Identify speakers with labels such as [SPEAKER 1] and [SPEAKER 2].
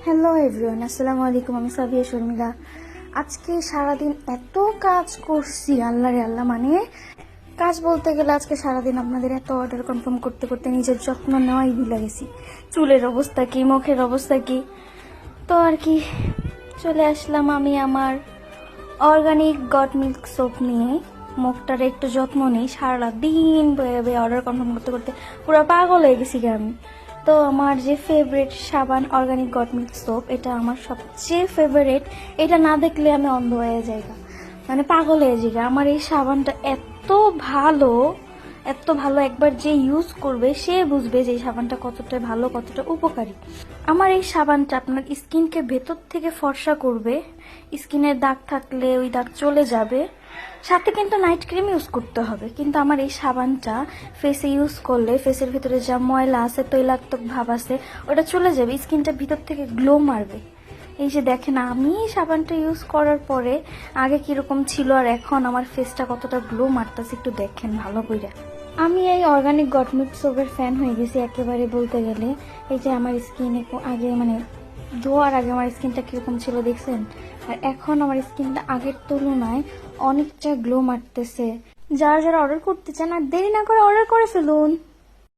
[SPEAKER 1] Hello everyone, আসসালামু আলাইকুম। আমি সাবিয়া শর্মিলা। আজকে সারাদিন এত কাজ করছি, আল্লাহ রে আল্লাহ। মানে কাজ বলতে গেলে আজকে সারাদিন আপনাদের এত অর্ডার কনফার্ম করতে করতে নিজের যত্ন নেওয়াই ভুলে গেছি। চুলের অবস্থা কি, মুখের অবস্থা কি, তো আর কি চলে আসলাম আমি আমার অর্গানিক গট মিল্ক সোপ নিয়ে। মুখটার একটু যত্ন নেই, সারা দিন বয়ে অর্ডার কনফার্ম করতে করতে পুরো পাগল হয়ে গেছি আমি। তো আমার যে ফেভারিট সাবান অর্গানিক গট মিল্ক সোপ, এটা আমার সবচেয়ে ফেভারিট। এটা না দেখলে আমি অন্ধ হয়ে যাই, মানে পাগল হয়ে যাই। আমার এই সাবানটা এত ভালো, এত ভালো, একবার যে ইউজ করবে সে বুঝবে যে এই সাবানটা কতটা ভালো, কতটা উপকারী। আমার এই সাবানটা আপনার স্কিনকে ভেতর থেকে ফর্সা করবে, স্কিনের দাগ থাকলে ওই দাগ চলে যাবে। সাথে কিন্তু নাইট ক্রিম ইউজ করতে হবে, কিন্তু আমার এই সাবানটা ফেসে ইউজ করলে ফেসের ভিতরে যা ময়লা আছে, তৈলাক্তক ভাব আছে, ওটা চলে যাবে, স্কিনটা ভিতর থেকে গ্লো মারবে। এই যে দেখেন, আমি সাবানটা ইউজ করার পরে আগে কিরকম ছিল আর এখন আমার ফেসটা কতটা গ্লো মারতেছে একটু দেখেন ভালো করে। আমি এই অর্গানিক গট মিল্ক সোপের ফ্যান হয়ে গেছি একেবারে বলতে গেলে। এই যে আমার স্কিনে আগে, মানে ধোয়ার আগে আমার স্কিনটা কিরকম ছিল দেখছেন, আর এখন আমার স্কিনটা আগের তুলনায় অনেকটা গ্লো মারতেছে। যারা যারা অর্ডার করতে চান আর দেরি না করে অর্ডার করে ফেলুন।